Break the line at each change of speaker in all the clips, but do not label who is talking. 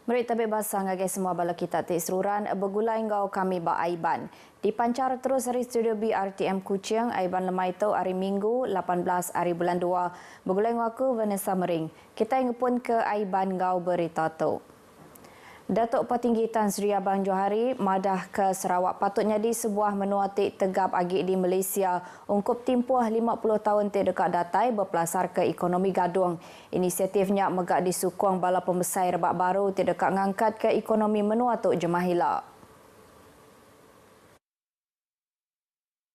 Merit tabik basah ngagai semua bala kita tik seluran bergulai ngau kami ba Aiban. Dipancar terus dari studio BRTM Kuching, Aiban lemai tu hari Minggu 18 hari bulan 2. Bergulai ngau aku Vanessa Mering. Kita ingin ke Aiban ngau berita tu. Datuk Petinggi Tan Sri Abang Johari madah ke Sarawak patutnya di sebuah menua tik tegap agi di Malaysia ungkup timpuh 50 tahun tik dekat datai berpelasar ke ekonomi gadung. Inisiatifnya megak disukung bala pembesai rebak baru tik dekat ngangkat ke ekonomi menua tuk Jemahila.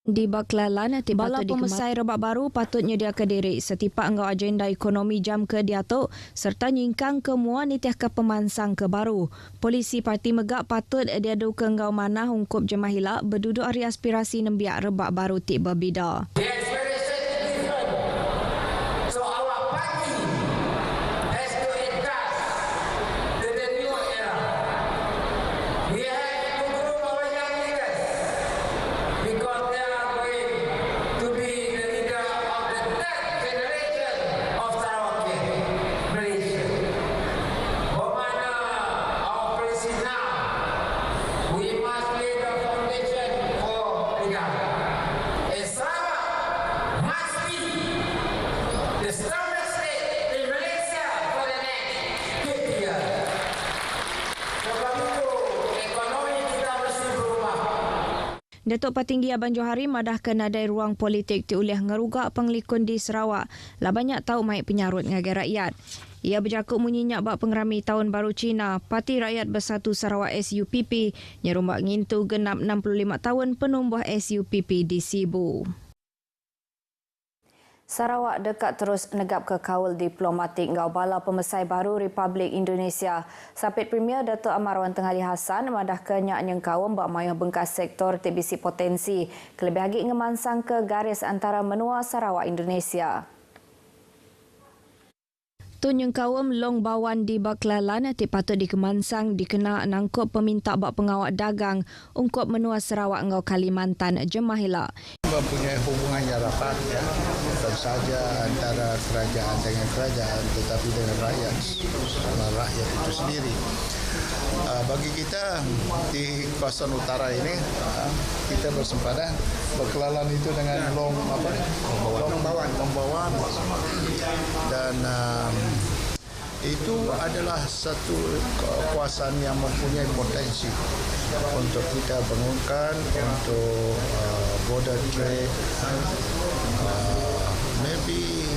Di Baklalan, bala pembesai rebak baru patut nyediakan diri setipak ngau agenda ekonomi jam ke diatuk serta nyingkang ke mua nitiah ke pemansang ke baru. Polisi Parti Megak patut diadu ke ngau manah ungkup Jemahila berduduk hari aspirasi nembiak rebak baru tik berbida. Datuk Petinggi Abang Johari madah ke nadai ruang politik diulih ngerugak penglikun di Sarawak. Lah banyak tahu mai penyarut ngagai rakyat. Ia berjakuk menyenyak bak pengerami Tahun Baru Cina, Parti Rakyat Bersatu Sarawak SUPP, nyerumbak ngintu genap 65 tahun penumbuh SUPP di Sibu. Sarawak dekat terus negap ke kaul diplomatik ngau bala pemesai baru Republik Indonesia. Sapit Premier Datuk Amar Wan Tengah Ali Hassan madah ke nyak nyengkawam bak mayah bengkas sektor TBC potensi. Kelebih lagi ngemansang ke garis antara menua Sarawak Indonesia. Tun Nyengkawam Long Bawan di Baklalan nanti patut dikemansang dikena nangkup peminta bak pengawak dagang ungkup menua Sarawak ngau Kalimantan Jemahila.
Mempunyai hubungan yang rapat ya, bukan saja antara kerajaan dengan kerajaan tetapi dengan rakyat itu sendiri. Bagi kita di kawasan utara ini kita bersempadan Baklalan itu dengan Long Bawan dan itu adalah satu kawasan yang mempunyai potensi untuk kita bangunkan untuk border trade, maybe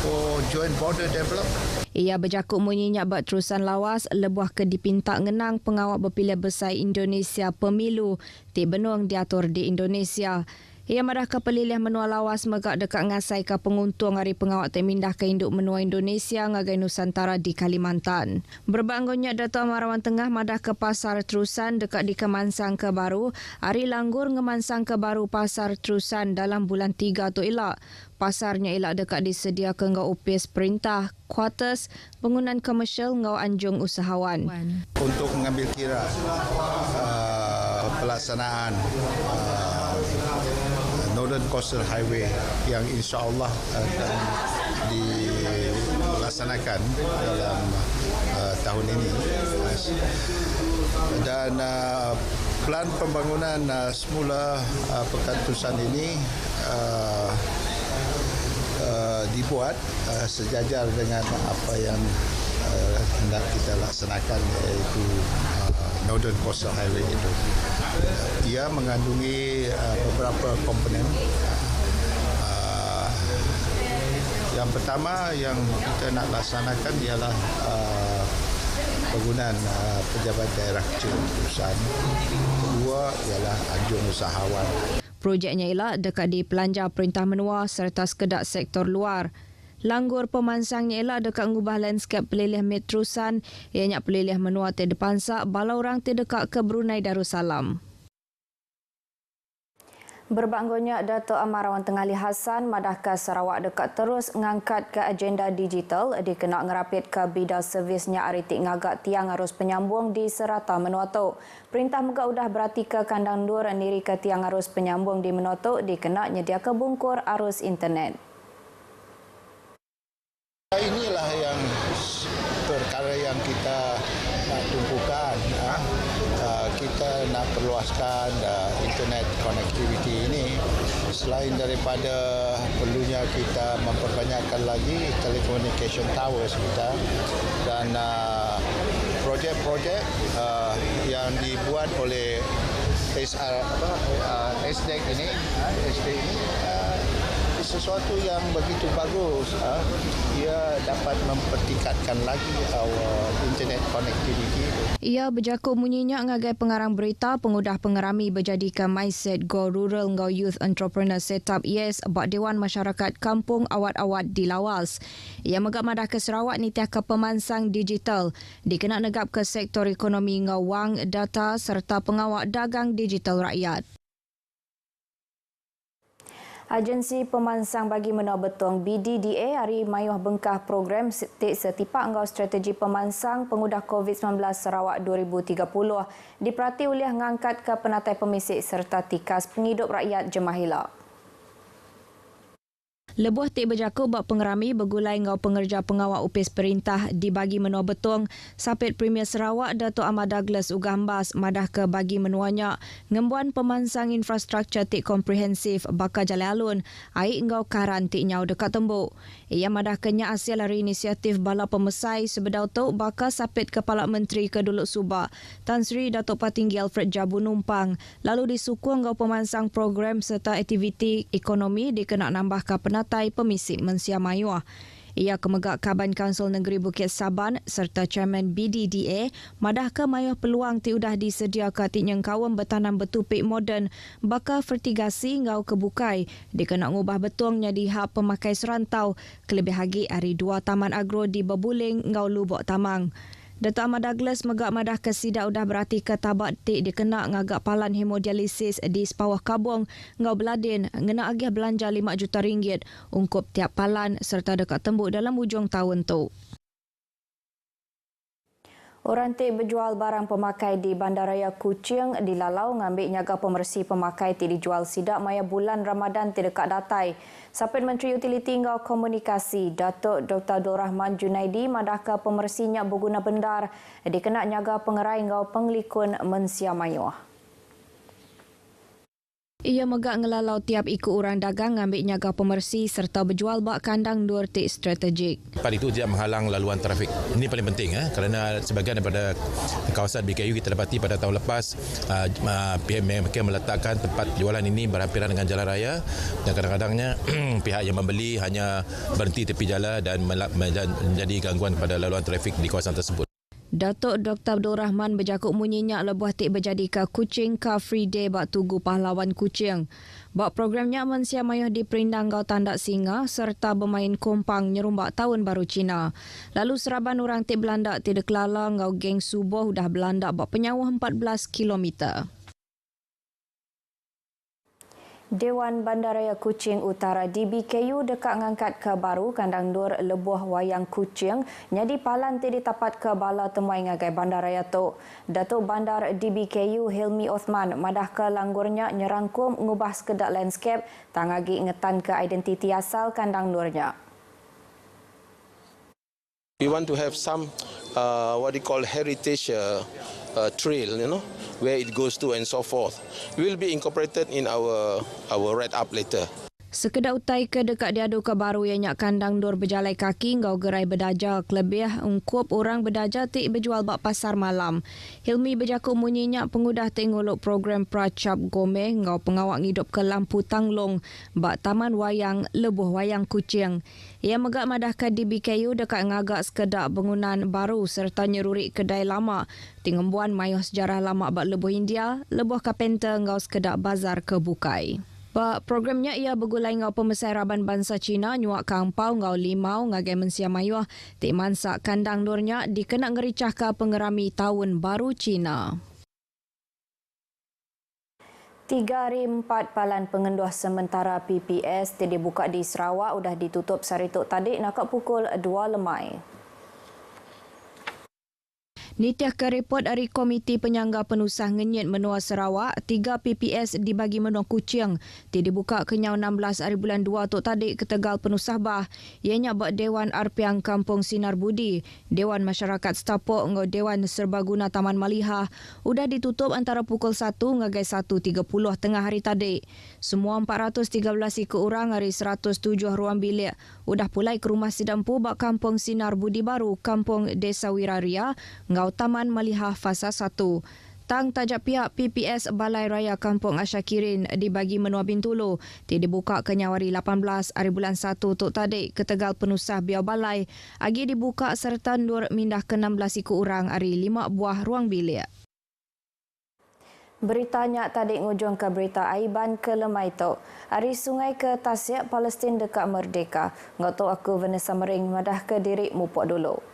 for joint border development.
Ia berjakuk menyenyak bak terusan lawas lebuh ke dipinta ngenang pengawal berpilihan besar Indonesia pemilu di benung diatur di Indonesia. Ia madah ke pelilih menua lawas megak dekat ngasai ke penguntung hari pengawal termindah ke induk menua Indonesia ngagai Nusantara di Kalimantan. Berbanggonya Datuk Amar Wan Tengah madah ke pasar terusan dekat di Kemansang ke baru. Hari langgur ngemansang ke baru pasar terusan dalam bulan 3 tu elak. Pasarnya elak dekat disedia ke ngau upis perintah, kuartus, bangunan komersial ngau anjung usahawan.
Untuk mengambil kira pelaksanaan Northern Coastal Highway yang insya-Allah akan dilaksanakan dalam tahun ini dan plan pembangunan semula Pekan Terusan ini dibuat sejajar dengan apa yang hendak kita laksanakan iaitu Northern Coastal Highway itu. Ia mengandungi beberapa komponen. Yang pertama yang kita nak laksanakan ialah penggunaan pejabat daerah kecil terusan. Kedua ialah anjung usahawan.
Projeknya ialah dekat di Pelanjar Perintah Menua serta sekedar sektor luar. Langgur pemansangnya ialah dekat ngubah lanskap pelilih metrusan, ianya pelilih menua terdepansak bala orang terdekat ke Brunei Darussalam. Berbanggonya Datuk Amar Wan Tengah Ali Hassan madah ke Sarawak dekat terus ngangkat ke agenda digital dikena ngerapit ke bidang servisnya aritik ngagak tiang arus penyambung di serata menua tu. Perintah Megak udah berarti ke kandang dur niri ke tiang arus penyambung di menua tu dikena nyedia ke bungkur arus internet.
Inilah yang perkara yang kita nak tumpu kita nak perluaskan internet connectivity ini, selain daripada perlunya kita memperbanyakkan lagi telecommunication towers kita dan projek-projek yang dibuat oleh SDEC ini, sesuatu yang begitu bagus. Ia dapat mempertingkatkan lagi internet connectivity.
Ia berjakut munyinya ngagai pengarang berita pengudah pengerami berjadikan mindset Go Rural Go Youth Entrepreneur Setup Yes bak Dewan Masyarakat Kampung Awat-Awat di Lawas. Ia megap madah ke Sarawak ni tiaka pemansang digital dikena negap ke sektor ekonomi ngau wang, data serta pengawak dagang digital rakyat. Agensi Pemansang Bagi Menua Betung BDDA hari mayuh bengkah program setipak ngau strategi pemansang pengudah COVID-19 Sarawak 2030 diperhati oleh ngangkat ke penatai pemisik serta tikas penghidup rakyat Jemahila. Lebuh tik berjakut bak pengerami bergulai ngau pengerja pengawal upis perintah di Bagi Menua Betung, Sapit Premier Sarawak Dato' Ahmad Douglas Ugambas madah ke bagi menuanya ngembuan pemansang infrastruktur tik komprehensif bakal jalan alun, aik ngau karan tik nyau dekat tembuk. Ia madah kenya hasil dari inisiatif bala pemesai sebedau tu bakal Sapit Kepala Menteri Keduluk Subak, Tan Sri Datuk Patinggi Alfred Jabu Numpang, lalu disukung ngau pemansang program serta aktiviti ekonomi dikena nambah ke penatai pemisik Mensia Mayuah. Ia kemegak Kaban Kaunsil Negeri Bukit Saban serta Chairman BDDA madah ke mayuah peluang tiudah disedia ke tinyang kawam bertanam betupik moden bakal fertigasi ngau kebukai dikena ngubah betung jadi hak pemakai serantau kelebih lagi hari 2 Taman Agro di Bebuling ngau Lubuk Tamang. Dato' Ahmad Douglas megak madah ke sidak udah berarti ke tabak tik dikena ngagak palan hemodialisis di Sepawah Kabung ngau Beladin ngena agih belanja 5 juta ringgit ungkup tiap palan serta dekat tembuk dalam hujung tahun tu. Orang tik berjual barang pemakai di Bandaraya Kuching dilalau ngambil nyaga pemersi pemakai tik dijual sidak maya bulan Ramadan tik dekat datai. Sapit Menteri Utiliti ngau Komunikasi Datuk Dr. Abdul Rahman Junaidi madah ke pemersinya berguna bendar dikena nyaga pengerai ngau penglikun Mensia Mayuah. Ia megak ngelalau tiap ikut orang dagang ngambil nyaga pemersi serta berjual bak kandang dua tik strategik.
Tempat itu tidak menghalang laluan trafik. Ini paling penting kerana sebahagian daripada kawasan BKU kita dapati pada tahun lepas pihak mereka meletakkan tempat jualan ini berhampiran dengan jalan raya dan kadang-kadangnya pihak yang membeli hanya berhenti tepi jalan dan menjadi gangguan pada laluan trafik di kawasan tersebut.
Datuk Dr. Abdul Rahman berjakut munyinya lebuh tik berjadi ke Kuching Car Free Day bak Tugu Pahlawan Kuching. Bak programnya Mensia Mayuh di Perindang Gau Tandak Singa serta bermain kompang nyerumbak Tahun Baru Cina. Lalu seraban orang tik Belanda tik dekelala ngau geng subuh dah Belanda bak penyawah 14 kilometer. Dewan Bandaraya Kuching Utara DBKU dekat ngangkat ke baru kandang dur lebuh wayang Kuching nyadi palan ti ditapat ke bala temuai ngagai bandaraya tu. Datuk Bandar DBKU Hilmi Othman madah ke langgurnya nyerangkum ngubah sekedak landscape tangagi ngetan ke identiti asal kandang durnya.
We want to have some what we call heritage trail, where it goes to and so forth. We will be incorporated in our write-up later.
Sekedar utai ke dekat diadu ke baru yang nyak kandang dur berjalai kaki ngau gerai berdaja kelebih ungkup orang berdaja tik berjual bak pasar malam. Hilmi berjakut munyinya pengudah tik ngolok program Pracap Gome ngau pengawak ngidup ke lampu tanglong bak taman wayang lebuh wayang Kuching. Ia megak madah ke DBKU dekat ngagak sekedar bangunan baru serta nyerurik kedai lama. Tingembuan mayuh sejarah lama bak lebuh India, lebuh Kapenter ngau sekedar bazar kebukai. Bak programnya ia bergulai ngau pemesai Raban Bangsa Cina nyuak kampau ngau limau ngagai Mensia Mayuah tik mansak kandang durnya dikena ngericah ke pengerami Tahun Baru Cina. 3 hari 4 palan pengenduh sementara PPS tik dibuka di Sarawak udah ditutup sarituk tadi nak pukul 2 lemai. Nitiah ke report dari Komiti Penyangga Penusah Ngenyit Menua Sarawak, 3 PPS dibagi menua Kuching. Dibuka kenyau 16 hari bulan 2 Tok Tadik ke Tegal Penusah Bah. Ianya buat Dewan Arpiang Kampung Sinar Budi, Dewan Masyarakat Setapok ngau Dewan Serbaguna Taman Malihah udah ditutup antara pukul 1 ngagai 1.30 tengah hari tadik. Semua 413 ikut orang hari 107 ruang bilik udah pulai ke rumah sidampu bak Kampung Sinar Budi Baru, Kampung Desa Wiraria, ngau Taman Malihah Fasa 1. Tang tajak pihak PPS Balai Raya Kampung Asyakirin dibagi menua Bintulu. Dibuka ke nyawari 18 hari bulan 1 Tok Tadik ke Tegal Penusah Biau Balai. Agi dibuka serta ndur mindah ke 16 ikut orang hari 5 buah ruang bilik. Beritanya tadi ngujung ke berita Aiban ke Lemaito. Hari sungai ke Tasik Palestin dekat Merdeka. Ngotok aku Vanessa Mering madah ke diri mupok dulu.